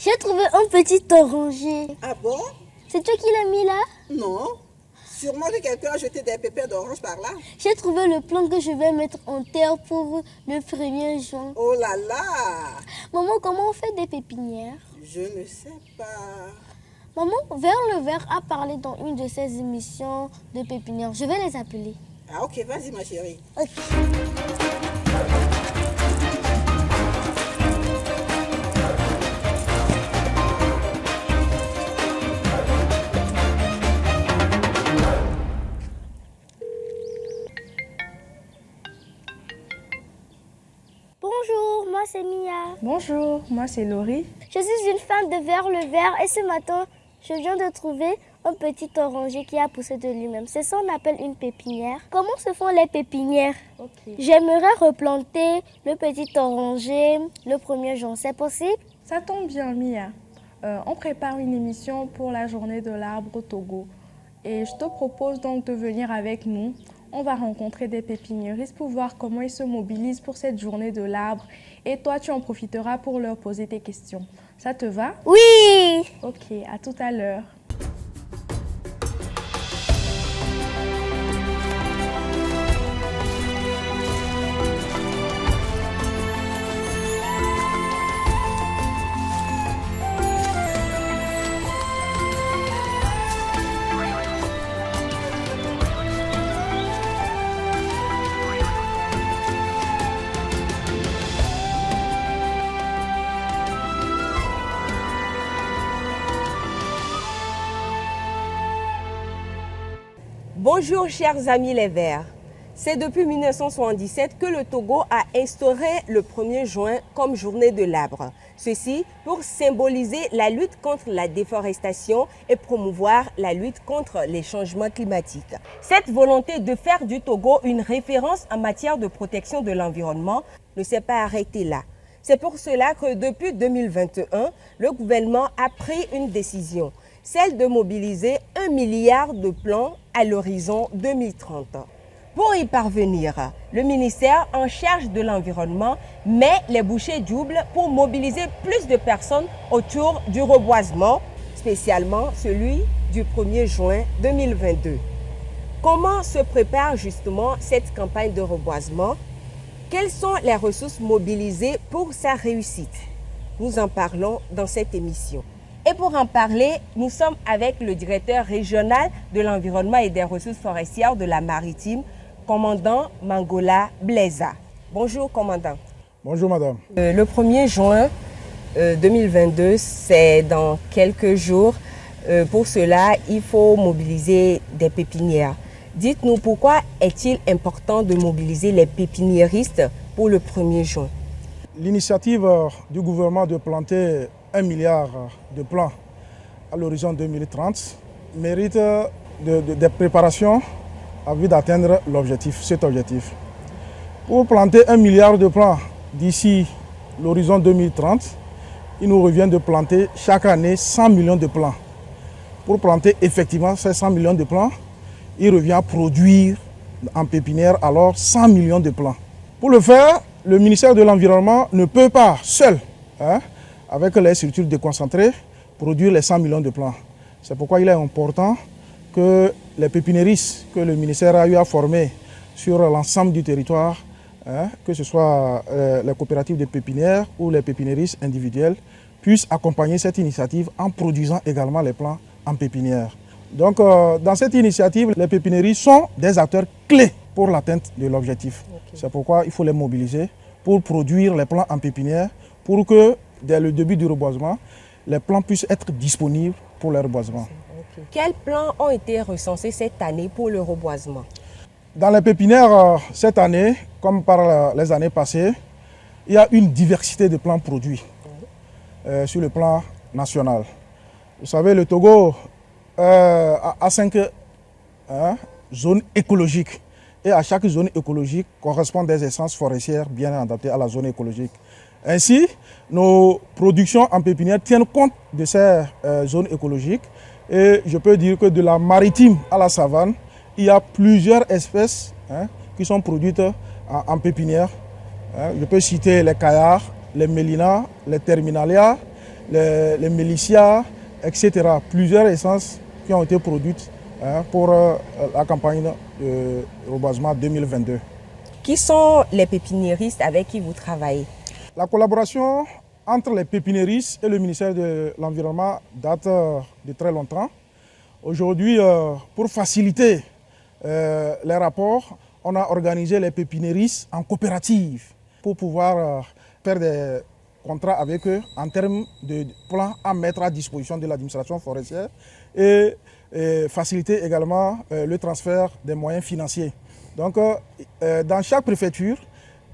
J'ai trouvé un petit oranger. Ah bon? C'est toi qui l'as mis là? Non. Sûrement que quelqu'un a jeté des pépins d'orange par là. J'ai trouvé le plant que je vais mettre en terre pour le 1er juin. Oh là là! Maman, comment on fait des pépinières? Je ne sais pas. Maman, Vers le Vert a parlé dans une de ses émissions de pépinières. Je vais les appeler. Ah ok, vas-y ma chérie. Ok. Bonjour, moi c'est Mia. Bonjour, moi c'est Laurie. Je suis une fan de Vers le Vert et ce matin, je viens de trouver un petit oranger qui a poussé de lui-même. C'est ça qu'on appelle une pépinière. Comment se font les pépinières? J'aimerais replanter le petit oranger le 1er juin. C'est possible? Ça tombe bien, Mia. On prépare une émission pour la journée de l'arbre au Togo. Et je te propose donc de venir avec nous. On va rencontrer des pépiniéristes pour voir comment ils se mobilisent pour cette journée de l'arbre. Et toi, tu en profiteras pour leur poser tes questions. Ça te va? Oui! Ok, à tout à l'heure. Bonjour chers amis les Verts. C'est depuis 1977 que le Togo a instauré le 1er juin comme journée de l'arbre. Ceci pour symboliser la lutte contre la déforestation et promouvoir la lutte contre les changements climatiques. Cette volonté de faire du Togo une référence en matière de protection de l'environnement ne s'est pas arrêtée là. C'est pour cela que depuis 2021, le gouvernement a pris une décision, celle de mobiliser 1 milliard de plants à l'horizon 2030. Pour y parvenir, le ministère en charge de l'environnement met les bouchées doubles pour mobiliser plus de personnes autour du reboisement, spécialement celui du 1er juin 2022. Comment se prépare justement cette campagne de reboisement? Quelles sont les ressources mobilisées pour sa réussite? Nous en parlons dans cette émission. Et pour en parler, nous sommes avec le directeur régional de l'environnement et des ressources forestières de la Maritime, commandant Mangola Blaisa. Bonjour commandant. Bonjour madame. Le 1er juin 2022, c'est dans quelques jours. Pour cela, il faut mobiliser des pépinières. Dites-nous pourquoi est-il important de mobiliser les pépiniéristes pour le 1er juin? L'initiative du gouvernement de planter 1 milliard de plants à l'horizon 2030 mérite des préparations en vue d'atteindre cet objectif. Pour planter 1 milliard de plants d'ici l'horizon 2030, il nous revient de planter chaque année 100 millions de plants. Pour planter effectivement ces 100 millions de plants, il revient à produire en pépinière alors 100 millions de plants. Pour le faire, le ministère de l'Environnement ne peut pas seul, avec les structures déconcentrées, produire les 100 millions de plants. C'est pourquoi il est important que les pépiniéristes que le ministère a eu à former sur l'ensemble du territoire, que ce soit les coopératives de pépinières ou les pépiniéristes individuels, puissent accompagner cette initiative en produisant également les plants en pépinière. Donc, dans cette initiative, les pépiniéristes sont des acteurs clés pour l'atteinte de l'objectif. Okay. C'est pourquoi il faut les mobiliser pour produire les plants en pépinière, pour que, dès le début du reboisement, les plants puissent être disponibles pour le reboisement. Okay. Quels plants ont été recensés cette année pour le reboisement? Dans les pépinières, cette année, comme par les années passées, il y a une diversité de plants produits sur le plan national. Vous savez, le Togo a 5 zones écologiques. Et à chaque zone écologique correspondent des essences forestières bien adaptées à la zone écologique. Ainsi, nos productions en pépinière tiennent compte de ces zones écologiques. Et je peux dire que de la maritime à la savane, il y a plusieurs espèces qui sont produites en pépinière. Je peux citer les caillards, les mélinas, les terminalia, les mélicias, etc. Plusieurs essences qui ont été produites pour la campagne de reboisement 2022. Qui sont les pépiniéristes avec qui vous travaillez? La collaboration entre les pépiniéristes et le ministère de l'Environnement date de très longtemps. Aujourd'hui, pour faciliter les rapports, on a organisé les pépiniéristes en coopérative pour pouvoir faire des contrats avec eux en termes de plans à mettre à disposition de l'administration forestière et faciliter également le transfert des moyens financiers. Donc, dans chaque préfecture,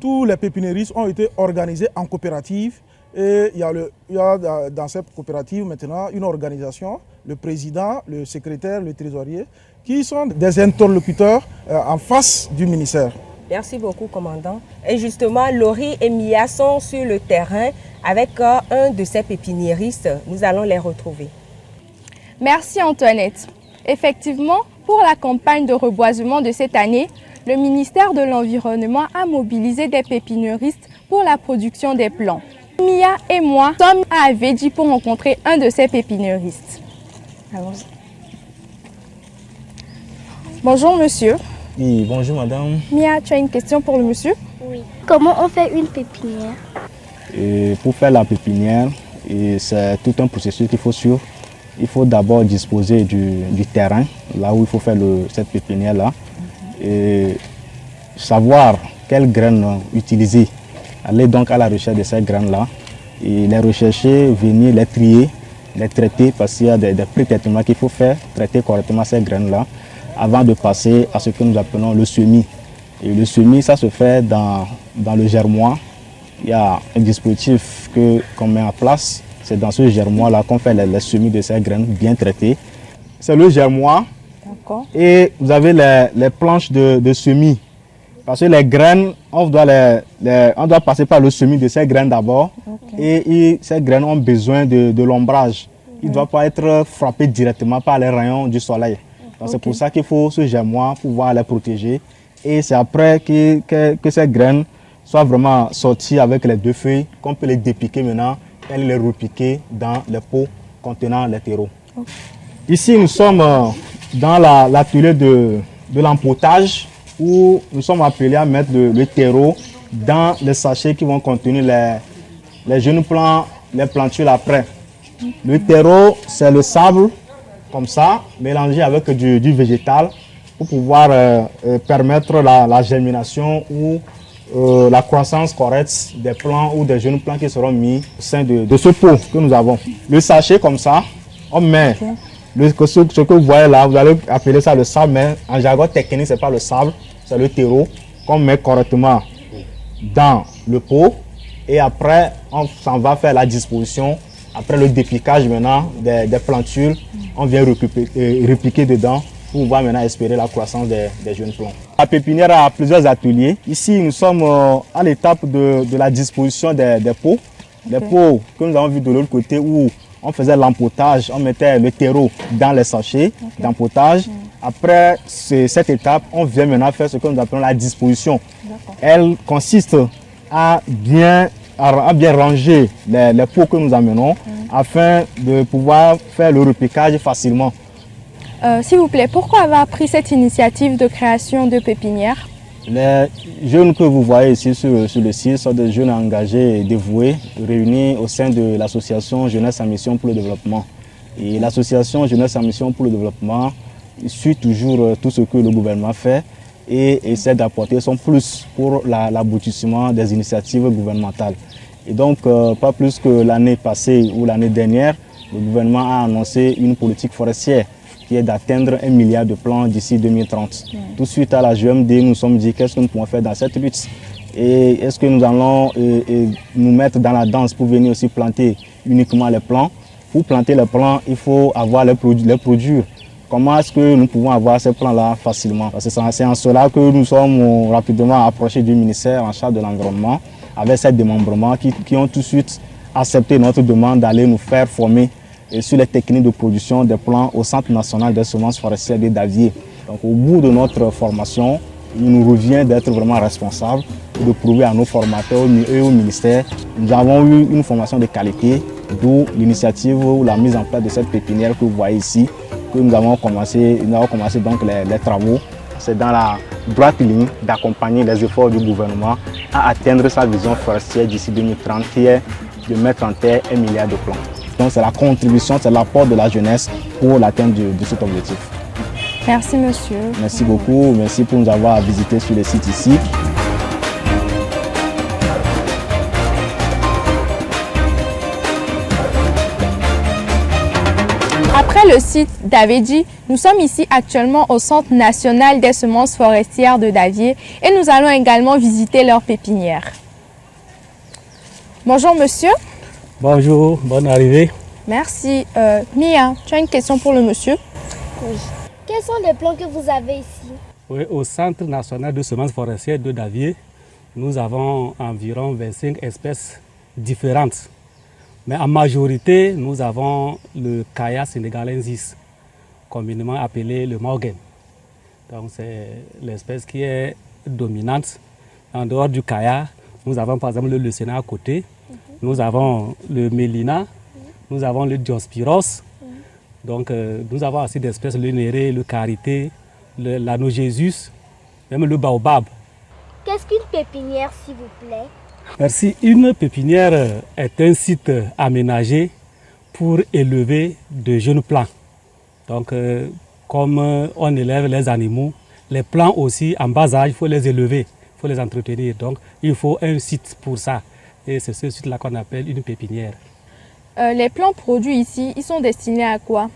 tous les pépiniéristes ont été organisés en coopérative et il y a dans cette coopérative maintenant une organisation, le président, le secrétaire, le trésorier, qui sont des interlocuteurs en face du ministère. Merci beaucoup, commandant. Et justement, Laurie et Mia sont sur le terrain avec un de ces pépiniéristes. Nous allons les retrouver. Merci Antoinette. Effectivement, pour la campagne de reboisement de cette année, le ministère de l'Environnement a mobilisé des pépiniéristes pour la production des plants. Mia et moi sommes à Aveji pour rencontrer un de ces pépiniéristes. Allons-y. Bonjour monsieur. Oui, bonjour madame. Mia, tu as une question pour le monsieur? Oui. Comment on fait une pépinière? Pour faire la pépinière, c'est tout un processus qu'il faut suivre. Il faut d'abord disposer du terrain, là où il faut faire cette pépinière-là. Et savoir quelles graines utiliser. Aller donc à la recherche de ces graines-là et les rechercher, venir les trier, les traiter parce qu'il y a des pré-traitements qu'il faut faire, traiter correctement ces graines-là avant de passer à ce que nous appelons le semis. Et le semis, ça se fait dans le germoir. Il y a un dispositif qu'on met en place. C'est dans ce germoir-là qu'on fait les semis de ces graines bien traitées. C'est le germoir. Et vous avez les planches de semis. Parce que les graines, on doit passer par le semis de ces graines d'abord. Et ces graines ont besoin de l'ombrage. Ils ne doivent pas être frappés directement par les rayons du soleil. Donc c'est pour ça qu'il faut ce germoir pour pouvoir les protéger. Et c'est après que ces graines soient vraiment sorties avec les deux feuilles, qu'on peut les dépiquer maintenant et les repiquer dans les pots contenant les terreaux. Ici, nous sommes dans l'atelier de l'empotage où nous sommes appelés à mettre le terreau dans les sachets qui vont contenir les jeunes plants, les plantules après. Le terreau, c'est le sable, comme ça, mélangé avec du végétal pour pouvoir permettre la germination ou la croissance correcte des plants ou des jeunes plants qui seront mis au sein de ce pot que nous avons. Le sachet comme ça, on met ce que vous voyez là, vous allez appeler ça le sable, mais en jargon technique, ce n'est pas le sable, c'est le terreau qu'on met correctement dans le pot et après on s'en va faire la disposition. Après le dépiquage maintenant des plantules, on vient repiquer dedans pour pouvoir maintenant espérer la croissance des jeunes plants. La pépinière a plusieurs ateliers. Ici, nous sommes à l'étape de la disposition des pots. Les pots que nous avons vus de l'autre côté où on faisait l'empotage, on mettait le terreau dans les sachets d'empotage. Après cette étape, on vient maintenant faire ce que nous appelons la disposition. Elle consiste à bien ranger les pots que nous amenons afin de pouvoir faire le repiquage facilement. S'il vous plaît, pourquoi avoir pris cette initiative de création de pépinières? Les jeunes que vous voyez ici sur le site sont des jeunes engagés et dévoués, réunis au sein de l'association Jeunesse en Mission pour le Développement. Et l'association Jeunesse en Mission pour le Développement suit toujours tout ce que le gouvernement fait et essaie d'apporter son plus pour l'aboutissement des initiatives gouvernementales. Et donc, pas plus que l'année passée ou l'année dernière, le gouvernement a annoncé une politique forestière qui est d'atteindre 1 milliard de plants d'ici 2030. Tout de suite à la GMD, nous nous sommes dit qu'est-ce que nous pouvons faire dans cette lutte et est-ce que nous allons nous mettre dans la danse pour venir aussi planter uniquement les plants. Pour planter les plants, il faut avoir les produire. Comment est-ce que nous pouvons avoir ces plants-là facilement? C'est en cela que nous sommes rapidement approchés du ministère en charge de l'environnement avec ces démembrements qui ont tout de suite accepté notre demande d'aller nous faire former sur les techniques de production des plants au Centre national des semences forestières de Davier. Donc au bout de notre formation, il nous revient d'être vraiment responsables et de prouver à nos formateurs et au ministère. Nous avons eu une formation de qualité D'où l'initiative ou la mise en place de cette pépinière que vous voyez ici, que nous avons commencé donc les travaux. C'est dans la droite ligne d'accompagner les efforts du gouvernement à atteindre sa vision forestière d'ici 2030 qui est de mettre en terre 1 milliard de plants. Donc c'est la contribution, c'est l'apport de la jeunesse pour l'atteinte de cet objectif. Merci monsieur. Merci beaucoup, merci pour nous avoir visité sur le site ici. Après le site d'Avedji, nous sommes ici actuellement au Centre national des semences forestières de Davier et nous allons également visiter leur pépinière. Bonjour monsieur. Bonjour, bonne arrivée. Merci. Mia, tu as une question pour le monsieur? Oui. Quels sont les plants que vous avez ici? Oui, au Centre national de semences forestières de Davier, nous avons environ 25 espèces différentes. Mais en majorité, nous avons le Kaya sénégalensis, communément appelé le Morgan. Donc c'est l'espèce qui est dominante. En dehors du Kaya, nous avons par exemple le Lucena à côté, nous avons le Mélina, nous avons le Diospyros. Donc nous avons assez d'espèces, le Néré, le Karité, l'Anogésus, même le Baobab. Qu'est-ce qu'une pépinière, s'il vous plaît? Merci. Une pépinière est un site aménagé pour élever de jeunes plants. Donc, comme on élève les animaux, les plants aussi en bas âge, il faut les élever, il faut les entretenir. Donc, il faut un site pour ça. Et c'est ce site-là qu'on appelle une pépinière. Les plants produits ici, ils sont destinés à quoi?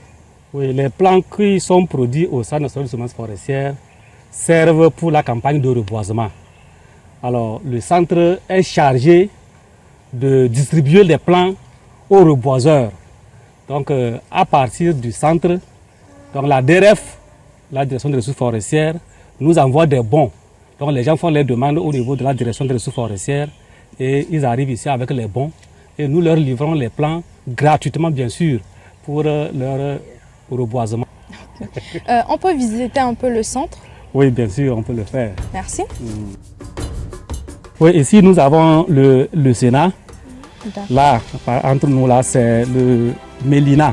Oui, les plants qui sont produits au Centre national de semences forestières servent pour la campagne de reboisement. Alors, le centre est chargé de distribuer les plants aux reboiseurs. Donc, à partir du centre, donc la DRF, la Direction des ressources forestières, nous envoie des bons. Donc, les gens font les demandes au niveau de la Direction des ressources forestières et ils arrivent ici avec les bons. Et nous leur livrons les plants gratuitement, bien sûr, pour leur reboisement. On peut visiter un peu le centre? Oui, bien sûr, on peut le faire. Merci. Oui, ici nous avons le Sénat. Là, entre nous, là, c'est le Mélina.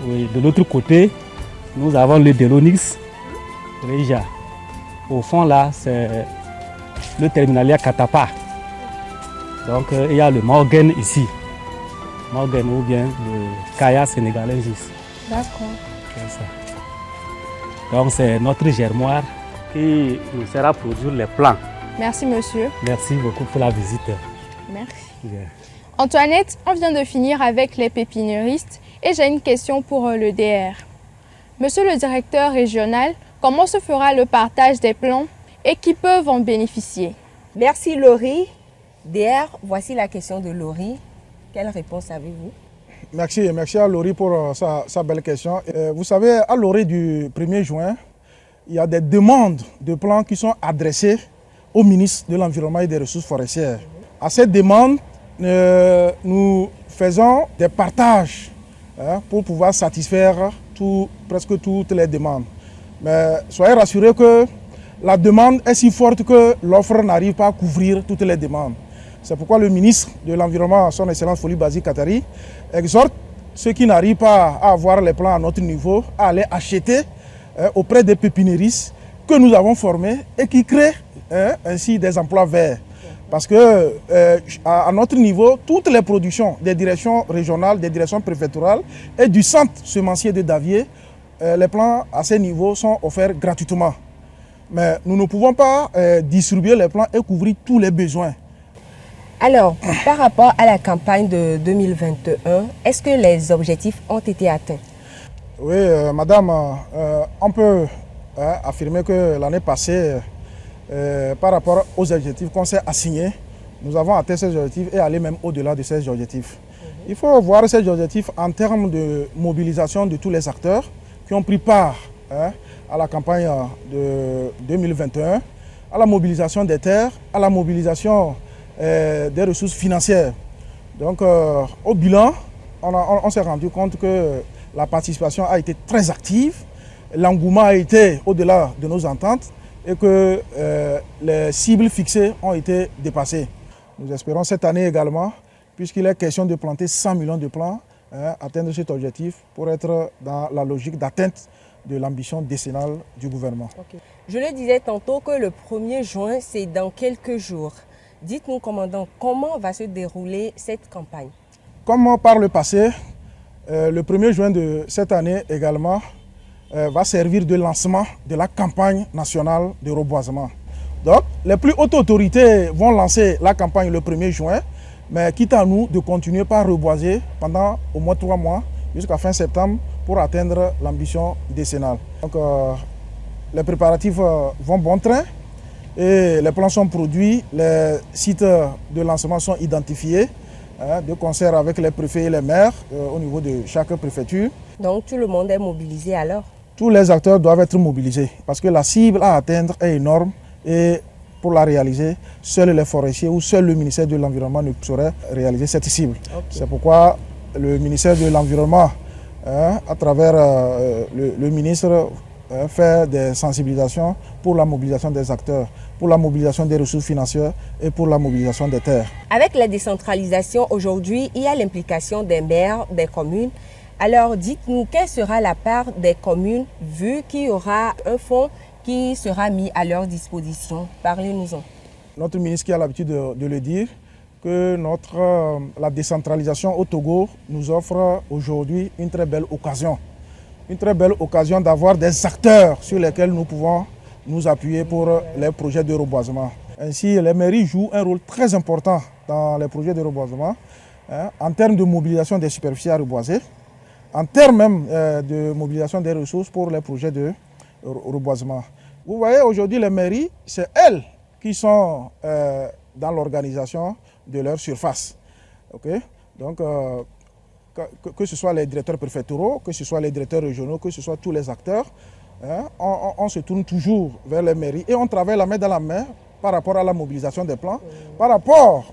Oui, de l'autre côté, nous avons le Delonix Reja. Au fond, là, c'est le Terminalia Katapa. Donc, il y a le Morgan ici. Morgan ou bien le Kaya sénégalensis. D'accord. C'est ça. Donc, c'est notre germoire qui nous sert à produire les plants. Merci monsieur. Merci beaucoup pour la visite. Merci. Yeah. Antoinette, on vient de finir avec les pépiniéristes et j'ai une question pour le DR. Monsieur le directeur régional, comment se fera le partage des plants et qui peuvent en bénéficier? Merci Laurie. DR, voici la question de Laurie. Quelle réponse avez-vous? Merci à Laurie pour sa belle question. Vous savez, à l'orée du 1er juin, il y a des demandes de plans qui sont adressées au ministre de l'Environnement et des Ressources forestières. À cette demande, nous faisons des partages pour pouvoir satisfaire presque toutes les demandes. Mais soyez rassurés que la demande est si forte que l'offre n'arrive pas à couvrir toutes les demandes. C'est pourquoi le ministre de l'Environnement, son Excellence Foli Bazi Katari, exhorte ceux qui n'arrivent pas à avoir les plans à notre niveau à aller acheter auprès des pépiniéristes que nous avons formés et qui créent ainsi des emplois verts. Parce que à notre niveau, toutes les productions des directions régionales, des directions préfectorales et du centre semencier de Davier, les plans à ces niveaux sont offerts gratuitement. Mais nous ne pouvons pas distribuer les plans et couvrir tous les besoins. Alors, par rapport à la campagne de 2021, est-ce que les objectifs ont été atteints? Oui, madame, on peut affirmer que l'année passée, par rapport aux objectifs qu'on s'est assignés, nous avons atteint ces objectifs et aller même au-delà de ces objectifs. Il faut voir ces objectifs en termes de mobilisation de tous les acteurs qui ont pris part à la campagne de 2021, à la mobilisation des terres, à la mobilisation des ressources financières. Donc au bilan, on s'est rendu compte que la participation a été très active, l'engouement a été au-delà de nos ententes et que les cibles fixées ont été dépassées. Nous espérons cette année également puisqu'il est question de planter 100 millions de plants, atteindre cet objectif pour être dans la logique d'atteinte de l'ambition décennale du gouvernement. Okay. Je le disais tantôt que le 1er juin, c'est dans quelques jours. Dites-nous, commandant, comment va se dérouler cette campagne? Comme par le passé, le 1er juin de cette année également va servir de lancement de la campagne nationale de reboisement. Donc, les plus hautes autorités vont lancer la campagne le 1er juin, mais quitte à nous de continuer par reboiser pendant au moins 3 mois jusqu'à fin septembre pour atteindre l'ambition décennale. Donc, les préparatifs vont bon train et les plans sont produits, les sites de lancement sont identifiés de concert avec les préfets et les maires au niveau de chaque préfecture. Donc tout le monde est mobilisé alors? Tous les acteurs doivent être mobilisés parce que la cible à atteindre est énorme et pour la réaliser, seuls les forestiers ou seul le ministère de l'Environnement ne saurait réaliser cette cible. Okay. C'est pourquoi le ministère de l'Environnement, à travers le ministre, fait des sensibilisations pour la mobilisation des acteurs, pour la mobilisation des ressources financières et pour la mobilisation des terres. Avec la décentralisation aujourd'hui, il y a l'implication des maires, des communes. Alors dites-nous, quelle sera la part des communes vu qu'il y aura un fonds qui sera mis à leur disposition? Parlez-nous-en. Notre ministre qui a l'habitude de le dire, que la décentralisation au Togo nous offre aujourd'hui une très belle occasion. Une très belle occasion d'avoir des acteurs sur lesquels nous pouvons nous appuyer pour les projets de reboisement. Ainsi, les mairies jouent un rôle très important dans les projets de reboisement, en termes de mobilisation des superficies à reboiser, en termes même de mobilisation des ressources pour les projets de reboisement. Vous voyez, aujourd'hui, les mairies, c'est elles qui sont dans l'organisation de leur surface. Okay? Donc, que ce soit les directeurs préfectoraux, que ce soit les directeurs régionaux, que ce soit tous les acteurs, on se tourne toujours vers les mairies et on travaille la main dans la main par rapport à la mobilisation des plants, par rapport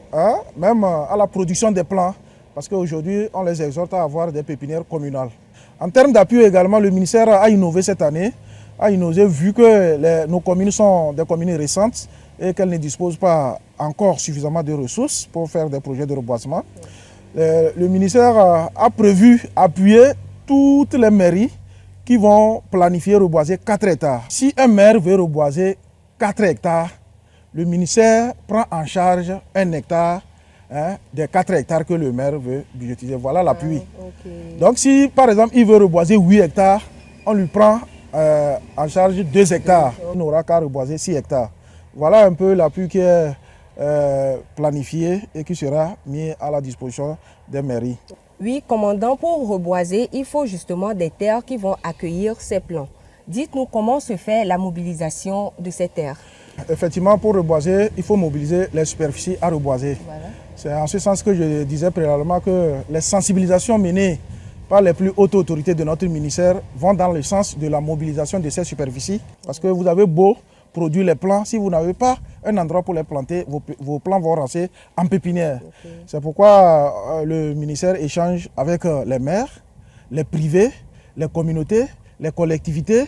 même à la production des plants, parce qu'aujourd'hui, on les exhorte à avoir des pépinières communales. En termes d'appui également, le ministère a innové cette année, a innové vu que nos communes sont des communes récentes et qu'elles ne disposent pas encore suffisamment de ressources pour faire des projets de reboisement. Le ministère a prévu appuyer toutes les mairies qui vont planifier reboiser 4 hectares. Si un maire veut reboiser 4 hectares, le ministère prend en charge 1 hectare des 4 hectares que le maire veut budgétiser. Voilà l'appui. Okay. Donc si par exemple il veut reboiser 8 hectares, on lui prend en charge 2 hectares. On n'aura qu'à reboiser 6 hectares. Voilà un peu l'appui qui est planifié et qui sera mis à la disposition des mairies. Oui, commandant, pour reboiser, il faut justement des terres qui vont accueillir ces plants. Dites-nous comment se fait la mobilisation de ces terres. Effectivement, pour reboiser, il faut mobiliser les superficies à reboiser. Voilà. C'est en ce sens que je disais préalablement que les sensibilisations menées par les plus hautes autorités de notre ministère vont dans le sens de la mobilisation de ces superficies. Parce que vous avez beau produire les plants, si vous n'avez pas un endroit pour les planter, vos plants vont rester en pépinière. Okay. C'est pourquoi le ministère échange avec les maires, les privés, les communautés, les collectivités,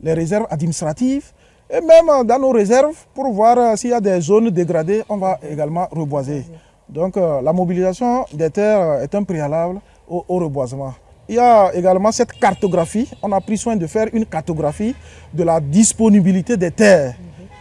les réserves administratives et même dans nos réserves pour voir s'il y a des zones dégradées, on va également reboiser. Donc la mobilisation des terres est un préalable au reboisement. Il y a également cette cartographie. On a pris soin de faire une cartographie de la disponibilité des terres.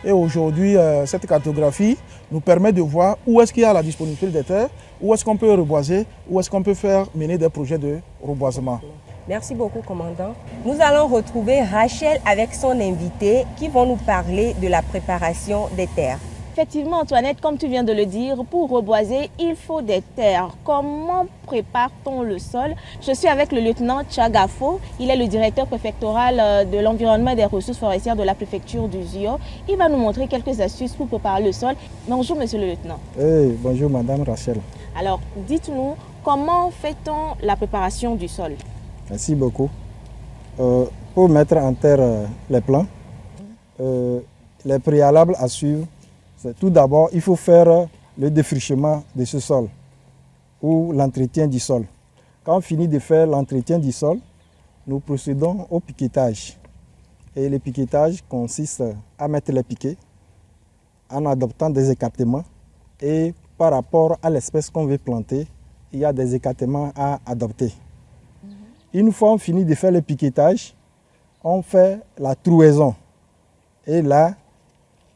Et aujourd'hui, cette cartographie nous permet de voir où est-ce qu'il y a la disponibilité des terres, où est-ce qu'on peut reboiser, où est-ce qu'on peut faire mener des projets de reboisement. Merci beaucoup, commandant. Nous allons retrouver Rachel avec son invité qui vont nous parler de la préparation des terres. Effectivement, Antoinette, comme tu viens de le dire, pour reboiser, il faut des terres. Comment prépare-t-on le sol? Je suis avec le lieutenant Tchagafo. Il est le directeur préfectoral de l'environnement et des ressources forestières de la préfecture du Zio. Il va nous montrer quelques astuces pour préparer le sol. Bonjour, monsieur le lieutenant. Hey, bonjour, madame Rachel. Alors, dites-nous, comment fait-on la préparation du sol? Merci beaucoup. Pour mettre en terre les plants, les préalables à suivre, tout d'abord, il faut faire le défrichement de ce sol ou l'entretien du sol. Quand on finit de faire l'entretien du sol, nous procédons au piquetage. Et le piquetage consiste à mettre les piquets en adoptant des écartements et par rapport à l'espèce qu'on veut planter, il y a des écartements à adopter. Une fois on finit de faire le piquetage, on fait la trouaison. Et là,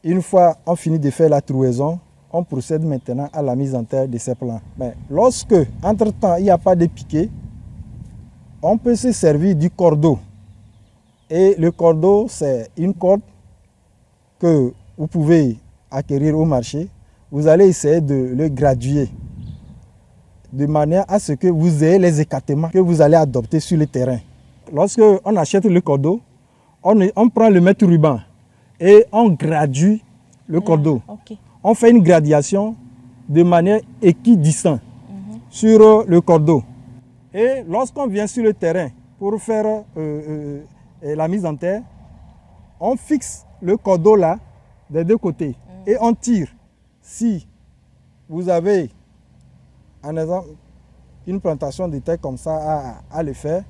une fois on finit de faire la trouaison, on procède maintenant à la mise en terre de ces plants. Mais lorsque, entre-temps, il n'y a pas de piquet, on peut se servir du cordeau. Et le cordeau, c'est une corde que vous pouvez acquérir au marché. Vous allez essayer de le graduer de manière à ce que vous ayez les écartements que vous allez adopter sur le terrain. Lorsque on achète le cordeau, on prend le mètre ruban et on gradue le cordeau. Ok. On fait une gradation de manière équidistante sur le cordeau. Et lorsqu'on vient sur le terrain pour faire la mise en terre, on fixe le cordeau là des deux côtés et on tire. Si vous avez, en exemple, une plantation de terre comme ça à le faire,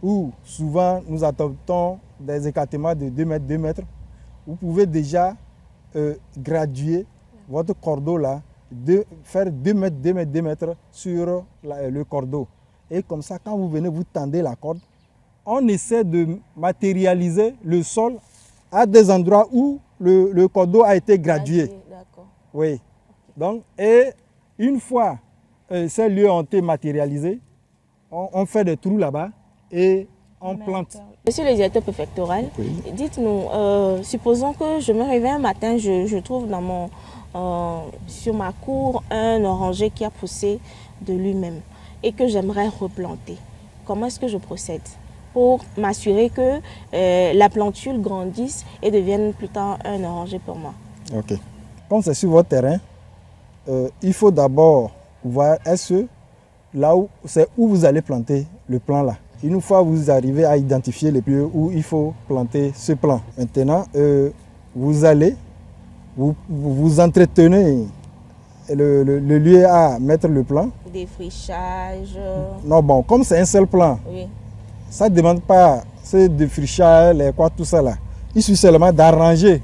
où souvent nous adoptons des écartements de 2 mètres, 2 mètres, vous pouvez déjà graduer votre cordeau là, faire 2 mètres, 2 mètres, 2 mètres sur le cordeau. Et comme ça, quand vous venez, vous tendez la corde, on essaie de matérialiser le sol à des endroits où le cordeau a été gradué. D'accord. Oui. Donc, et une fois ces lieux ont été matérialisés, on fait des trous là-bas et on plante. Monsieur le directeur préfectoral, Oui. dites-nous, supposons que je me réveille un matin, je trouve sur ma cour un oranger qui a poussé de lui-même et que j'aimerais replanter. Comment est-ce que je procède pour m'assurer que la plantule grandisse et devienne plus tard un oranger pour moi? Ok. Comme c'est sur votre terrain, il faut d'abord voir là où c'est où vous allez planter le plant là. Une fois vous arrivez à identifier les lieux où il faut planter ce plant. Maintenant, vous allez, vous entretenez le lieu à mettre le plant. Défrichage. Non, bon, comme c'est un seul plant, Oui. ça ne demande pas ce défrichage, tout ça là. Il suffit seulement d'arranger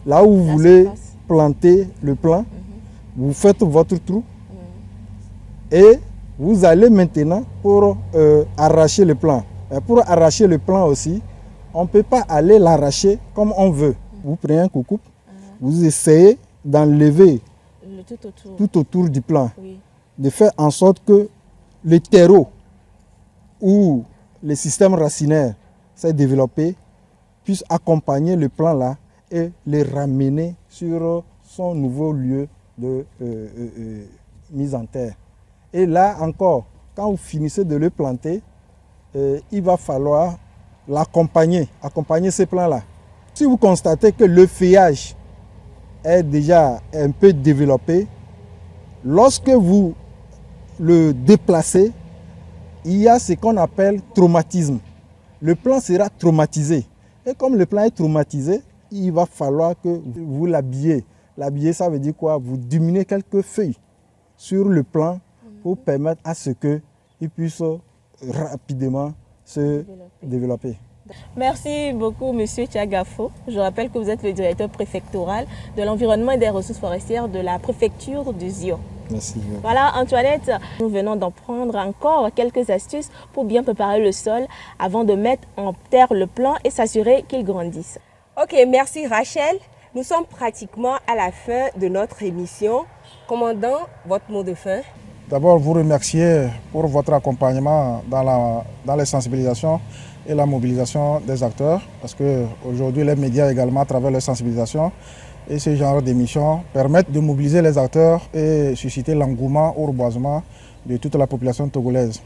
là où vous voulez planter le plant. Vous faites votre trou et vous allez maintenant pour arracher le plant. Pour arracher le plant aussi, on ne peut pas aller l'arracher comme on veut. Vous prenez un coucoupe, vous essayez d'enlever tout autour du plant, Oui. de faire en sorte que le terreau ou le système racinaire s'est développé puisse accompagner le plant là et le ramener sur son nouveau lieu de mise en terre. Et là encore, quand vous finissez de le planter, il va falloir l'accompagner, accompagner ce plant-là. Si vous constatez que le feuillage est déjà un peu développé, lorsque vous le déplacez, il y a ce qu'on appelle traumatisme. Le plant sera traumatisé. Et comme le plant est traumatisé, il va falloir que vous l'habillez. L'habiller, ça veut dire quoi? Vous diminuez quelques feuilles sur le plant pour permettre à ce qu'il puisse rapidement se développer. Merci beaucoup, Monsieur Tchagafo. Je rappelle que vous êtes le directeur préfectoral de l'environnement et des ressources forestières de la préfecture du Zio. Merci. Voilà, Antoinette, nous venons d'en prendre encore quelques astuces pour bien préparer le sol avant de mettre en terre le plant et s'assurer qu'il grandisse. Ok, merci Rachel. Nous sommes pratiquement à la fin de notre émission. Commandant, votre mot de fin? D'abord, vous remercier pour votre accompagnement dans les sensibilisations et la mobilisation des acteurs, parce qu'aujourd'hui, les médias également, à travers leur sensibilisation et ce genre d'émissions, permettent de mobiliser les acteurs et susciter l'engouement au reboisement de toute la population togolaise.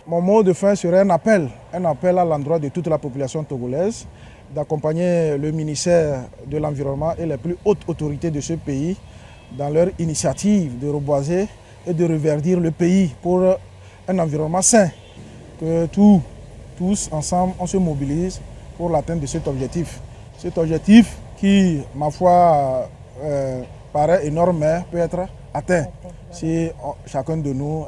Mon mot de fin serait un appel à l'endroit de toute la population togolaise, d'accompagner le ministère de l'Environnement et les plus hautes autorités de ce pays dans leur initiative de reboiser et de reverdir le pays pour un environnement sain, que tous ensemble on se mobilise pour l'atteinte de cet objectif. Cet objectif qui, ma foi, paraît énorme, mais peut être atteint si chacun de nous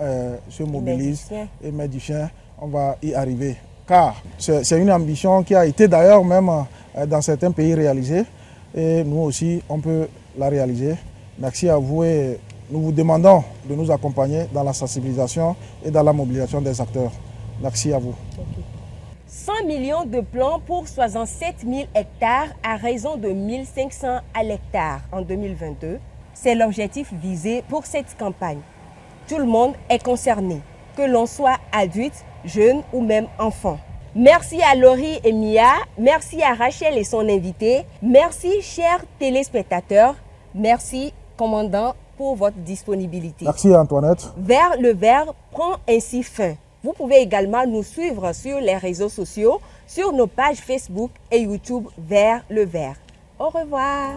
se mobilise et met du chien, on va y arriver. Car c'est une ambition qui a été d'ailleurs même dans certains pays réalisée et nous aussi on peut la réaliser. Merci à vous et nous vous demandons de nous accompagner dans la sensibilisation et dans la mobilisation des acteurs. Merci à vous. 100 millions de plants pour 67 000 hectares à raison de 1 500 à l'hectare en 2022. C'est l'objectif visé pour cette campagne. Tout le monde est concerné, que l'on soit adulte, jeune ou même enfant. Merci à Laurie et Mia, merci à Rachel et son invité, merci chers téléspectateurs, merci commandant pour votre disponibilité. Merci Antoinette. Vers le vert prend ainsi fin. Vous pouvez également nous suivre sur les réseaux sociaux, sur nos pages Facebook et YouTube Vers le vert. Au revoir.